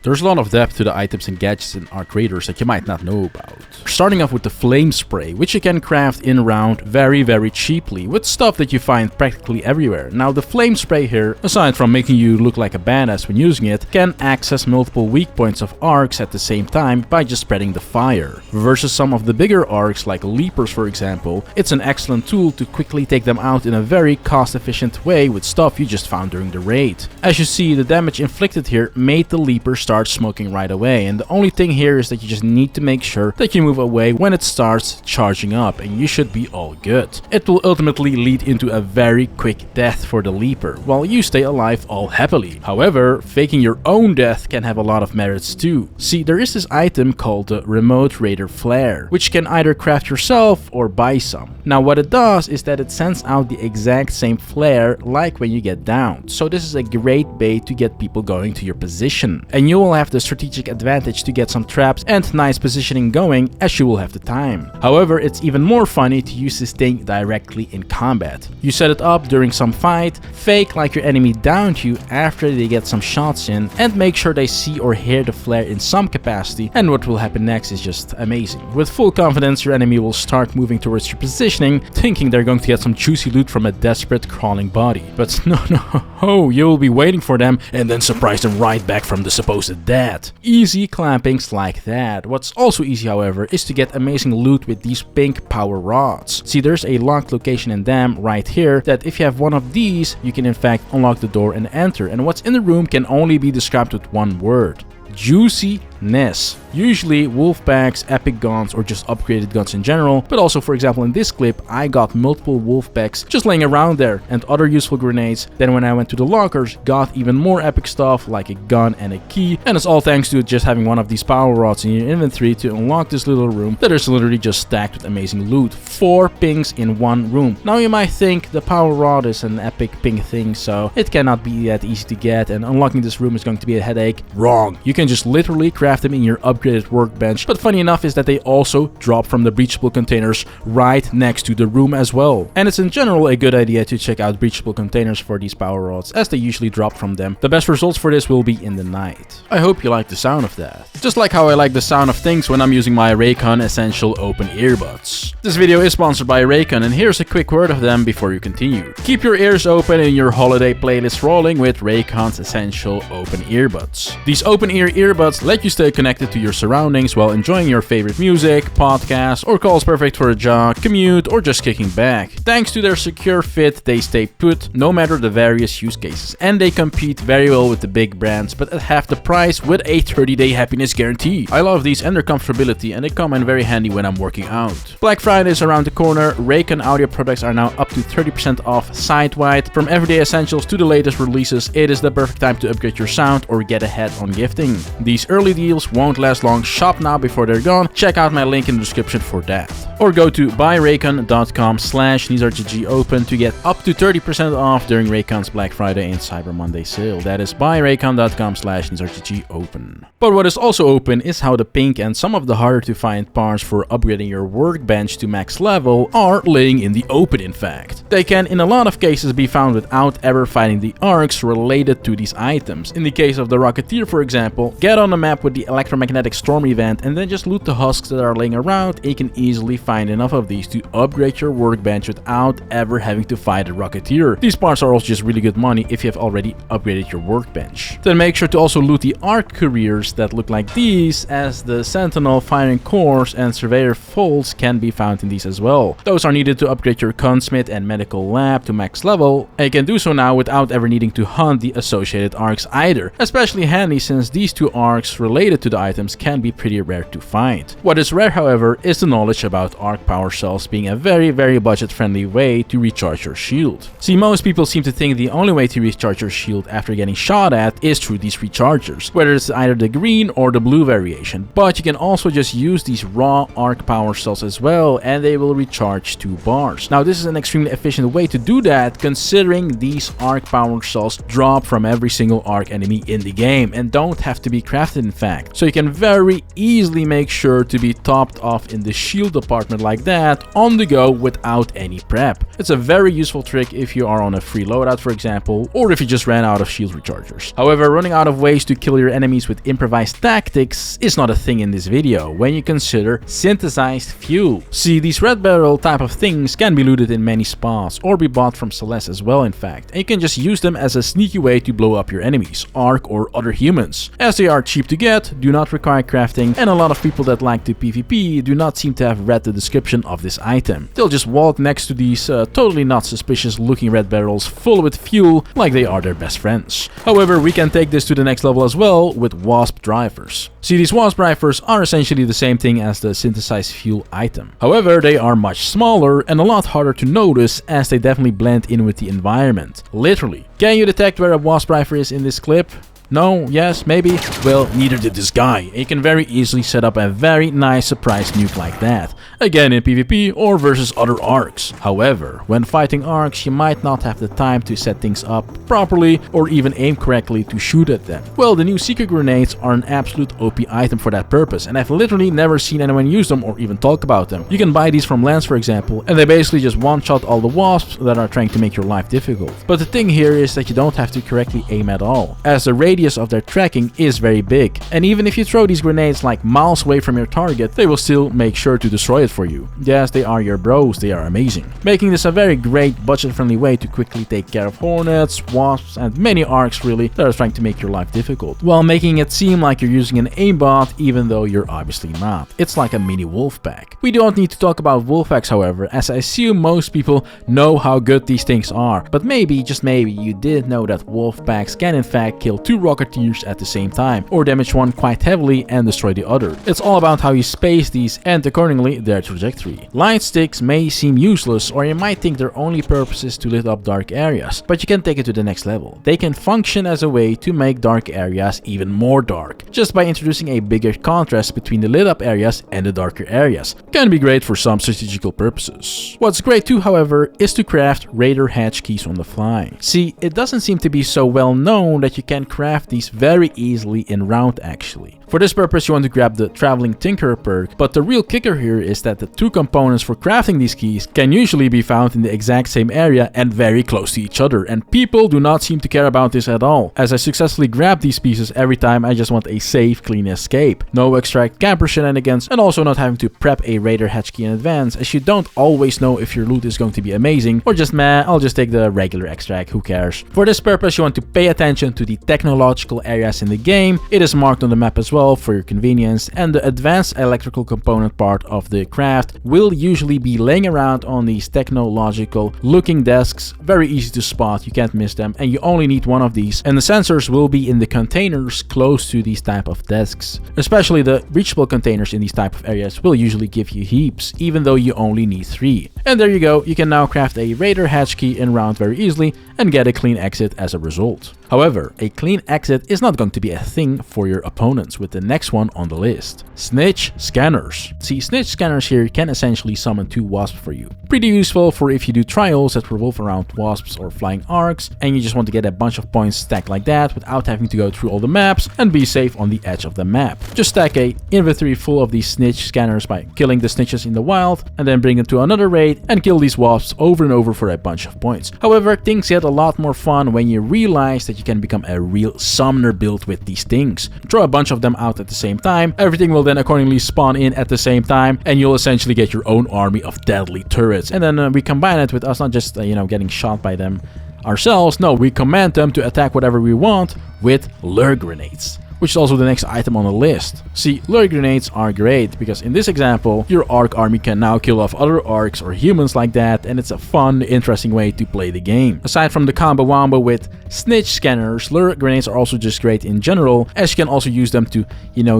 There's a lot of depth to the items and gadgets in Arc Raiders that you might not know about. Starting off with the Flame Spray, which you can craft in round very cheaply with stuff that you find practically everywhere. Now the Flame Spray here, aside from making you look like a badass when using it, can access multiple weak points of arcs at the same time by just spreading the fire. Versus some of the bigger arcs like Leapers for example, it's an excellent tool to quickly take them out in a very cost efficient way with stuff you just found during the raid. As you see, the damage inflicted here made the Leaper start smoking right away, and the only thing here is that you just need to make sure that you move away when it starts charging up and you should be all good. It will ultimately lead into a very quick death for the Leaper, while you stay alive all happily. However, faking your own death can have a lot of merits too. See, there is this item called the Remote Raider Flare, which you can either craft yourself or buy some. Now what it does is that it sends out the exact same flare like when you get downed, so this is a great bait to get people going to your position, and you will have the strategic advantage to get some traps and nice positioning going as you will have the time. However, it's even more funny to use this thing directly in combat. You set it up during some fight, fake like your enemy downed you after they get some shots in, and make sure they see or hear the flare in some capacity, and what will happen next is just amazing. With full confidence, your enemy will start moving towards your positioning, thinking they're going to get some juicy loot from a desperate crawling body. But no, you will be waiting for them and then surprise them right back from the supposed dead. Easy clampings like that. What's also easy, however, is to get amazing loot with these pink power rods. See, there's a locked location in them right here that if you have one of these, you can in fact unlock the door and enter, and what's in the room can only be described with one word: juiciness. Usually wolf packs, epic guns, or just upgraded guns in general, but also for example in this clip I got multiple wolf packs just laying around there and other useful grenades. Then when I went to the lockers, got even more epic stuff like a gun and a key, and it's all thanks to just having one of these power rods in your inventory to unlock this little room that is literally just stacked with amazing loot. 4 pings in one room. Now you might think the power rod is an epic ping thing, so it cannot be that easy to get and unlocking this room is going to be a headache. Wrong. You can just literally craft them in your upgraded workbench, but funny enough is that they also drop from the breachable containers right next to the room as well. And it's in general a good idea to check out breachable containers for these power rods, as they usually drop from them. The best results for this will be in the night. I hope you like the sound of that. Just like how I like the sound of things when I'm using my Raycon Essential Open Earbuds. This video is sponsored by Raycon, and here's a quick word of them before you continue. Keep your ears open and your holiday playlist rolling with Raycon's Essential Open Earbuds. These open ear earbuds let you stay connected to your surroundings while enjoying your favorite music, podcasts, or calls, perfect for a jog, commute, or just kicking back. Thanks to their secure fit, they stay put no matter the various use cases, and they compete very well with the big brands, but at half the price with a 30-day happiness guarantee. I love these and their comfortability, and they come in very handy when I'm working out. Black Friday is around the corner. Raycon audio products are now up to 30% off site-wide. From everyday essentials to the latest releases, it is the perfect time to upgrade your sound or get ahead on gifting. These early deals won't last long. Shop now before they're gone. Check out my link in the description for that. Or go to buyraycon.com/NizarGGOpen to get up to 30% off during Raycon's Black Friday and Cyber Monday sale. That is buyraycon.com/NizarGGOpen. But what is also open is how the pink and some of the harder to find parts for upgrading your workbench to max level are laying in the open in fact. They can in a lot of cases be found without ever finding the arcs related to these items. In the case of the Rocketeer for example, get on the map with the electromagnetic storm event and then just loot the husks that are laying around, and you can easily find enough of these to upgrade your workbench without ever having to fight a Rocketeer. These parts are also just really good money if you have already upgraded your workbench. Then make sure to also loot the arc couriers that look like these, as the Sentinel, Firing Cores, and Surveyor Folds can be found in these as well. Those are needed to upgrade your Gunsmith and Medical Lab to max level, and you can do so now without ever needing to hunt the associated arcs either. Especially handy since these two arcs related to the items can be pretty rare to find. What is rare however is the knowledge about arc power cells being a very budget friendly way to recharge your shield. See, most people seem to think the only way to recharge your shield after getting shot at is through these rechargers, whether it's either the green or the blue variation, but you can also just use these raw arc power cells as well and they will recharge 2 bars. Now this is an extremely efficient way to do that considering these arc power cells drop from every single arc enemy in the game and don't have to be crafted in fact. packed. So you can very easily make sure to be topped off in the shield department like that on the go without any prep. It's a very useful trick if you are on a free loadout, for example, or if you just ran out of shield rechargers. However, running out of ways to kill your enemies with improvised tactics is not a thing in this video when you consider synthesized fuel. See, these red barrel type of things can be looted in many spots or be bought from Celeste as well, in fact, and you can just use them as a sneaky way to blow up your enemies, Ark or other humans, as they are cheap to get, do not require crafting, and a lot of people that like to PvP do not seem to have read the description of this item. They'll just walk next to these totally not suspicious looking red barrels full with fuel like they are their best friends. However, we can take this to the next level as well with wasp drivers. See, these wasp drivers are essentially the same thing as the synthesized fuel item. However, they are much smaller and a lot harder to notice as they definitely blend in with the environment. Literally. Can you detect where a wasp driver is in this clip? No? Yes? Maybe? Well, neither did this guy. You can very easily set up a very nice surprise nuke like that. Again in PvP or versus other arcs. However, when fighting arcs, you might not have the time to set things up properly or even aim correctly to shoot at them. Well, the new secret grenades are an absolute OP item for that purpose, and I've literally never seen anyone use them or even talk about them. You can buy these from Lance, for example, and they basically just one-shot all the wasps that are trying to make your life difficult. But the thing here is that you don't have to correctly aim at all, as the radius of their tracking is very big, and even if you throw these grenades like miles away from your target, they will still make sure to destroy it for you. Yes, they are your bros, they are amazing, making this a very great budget-friendly way to quickly take care of hornets, wasps, and many arcs really that are trying to make your life difficult, while making it seem like you're using an aimbot even though you're obviously not. It's like a mini wolf pack. We don't need to talk about wolf packs, however, as I assume most people know how good these things are, but maybe, just maybe, you didn't know that wolf packs can in fact kill 2 rocketeers at the same time, or damage one quite heavily and destroy the other. It's all about how you space these and accordingly their trajectory. Light sticks may seem useless, or you might think their only purpose is to lit up dark areas, but you can take it to the next level. They can function as a way to make dark areas even more dark, just by introducing a bigger contrast between the lit up areas and the darker areas. Can be great for some strategical purposes. What's great too, however, is to craft Raider hatch keys on the fly. See, it doesn't seem to be so well known that you can craft these very easily in round actually. For this purpose, you want to grab the Traveling Tinkerer perk, but the real kicker here is that the 2 components for crafting these keys can usually be found in the exact same area and very close to each other, and people do not seem to care about this at all, as I successfully grab these pieces every time I just want a safe, clean escape. No extract camper shenanigans, and also not having to prep a Raider hatch key in advance, as you don't always know if your loot is going to be amazing, or just meh, I'll just take the regular extract, who cares. For this purpose, you want to pay attention to the technological areas in the game. It is marked on the map as well for your convenience, and the advanced electrical component part of the craft will usually be laying around on these technological looking desks. Very easy to spot, you can't miss them, and you only need one of these, and the sensors will be in the containers close to these type of desks. Especially the reachable containers in these type of areas will usually give you heaps, even though you only need 3. And there you go, you can now craft a Raider hatch key in round very easily and get a clean exit as a result. However, a clean exit is not going to be a thing for your opponents with the next one on the list. Snitch scanners. See, snitch scanners here can essentially summon 2 wasps for you. Pretty useful for if you do trials that revolve around wasps or flying arcs and you just want to get a bunch of points stacked like that without having to go through all the maps and be safe on the edge of the map. Just stack a inventory full of these snitch scanners by killing the snitches in the wild and then bring them to another raid and kill these wasps over and over for a bunch of points. However, things get a lot more fun when you realize that you can become a real summoner build with these things. Throw a bunch of them out at the same time, everything will then accordingly spawn in at the same time, and you'll essentially get your own army of deadly turrets. And then we combine it with us not just getting shot by them ourselves, no, we command them to attack whatever we want with lure grenades, which is also the next item on the list. See, lure grenades are great because in this example, your arc army can now kill off other arcs or humans like that, and it's a fun, interesting way to play the game. Aside from the combo wombo with snitch scanners, lure grenades are also just great in general, as you can also use them to,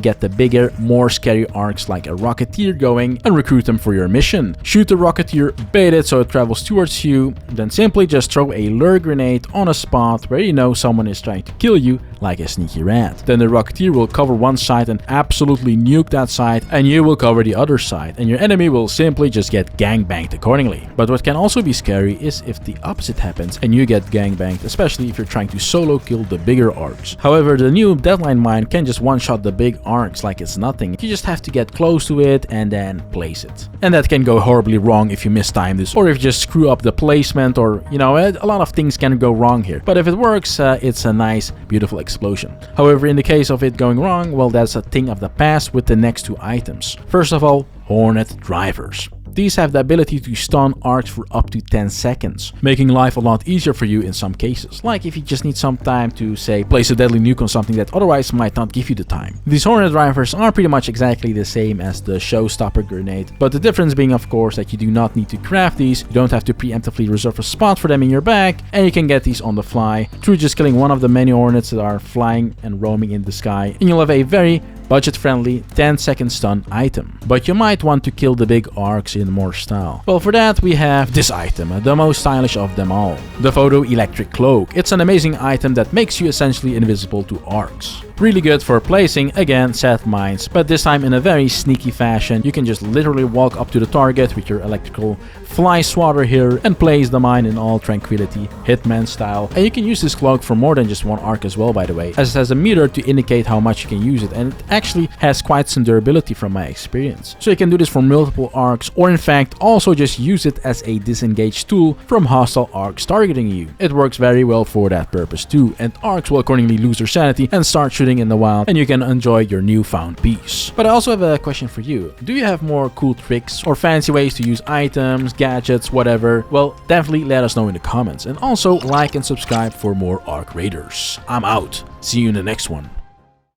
get the bigger, more scary arcs like a rocketeer going and recruit them for your mission. Shoot the rocketeer, bait it so it travels towards you, then simply just throw a lure grenade on a spot where you know someone is trying to kill you like a sneaky rat. Then the Rocketeer will cover one side and absolutely nuke that side, and you will cover the other side, and your enemy will simply just get gangbanged accordingly. But what can also be scary is if the opposite happens and you get gangbanged, especially if you're trying to solo kill the bigger arcs. However, the new Deadline mine can just one-shot the big arcs like it's nothing. You just have to get close to it and then place it. And that can go horribly wrong if you mistime this, or if you just screw up the placement, or, you know, a lot of things can go wrong here. But if it works, it's a nice, beautiful explosion. However, in the case of it going wrong, well, that's a thing of the past with the next two items. First of all, Hornet Drivers. These have the ability to stun arcs for up to 10 seconds, making life a lot easier for you in some cases, like if you just need some time to, say, place a deadly nuke on something that otherwise might not give you the time. These Hornet Drivers are pretty much exactly the same as the Showstopper Grenade, but the difference being, of course, that you do not need to craft these, you don't have to preemptively reserve a spot for them in your bag, and you can get these on the fly through just killing one of the many Hornets that are flying and roaming in the sky, and you'll have a very budget-friendly 10-second stun item. But you might want to kill the big arcs in more style. Well, for that we have this item, the most stylish of them all, the Photoelectric Cloak. It's an amazing item that makes you essentially invisible to arcs. Really good for placing, again, set mines, but this time in a very sneaky fashion. You can just literally walk up to the target with your electrical fly swatter here and place the mine in all tranquility, Hitman style. And you can use this cloak for more than just one arc as well, by the way, as it has a meter to indicate how much you can use it, and it actually has quite some durability from my experience. So you can do this for multiple arcs, or in fact also just use it as a disengage tool from hostile arcs targeting you. It works very well for that purpose too, and arcs will accordingly lose their sanity and start shooting in the wild, and you can enjoy your newfound peace. But I also have a question for you. Do you have more cool tricks or fancy ways to use items, gadgets, whatever? Well, definitely let us know in the comments, and also like and subscribe for more Arc Raiders. I'm out. See you in the next one.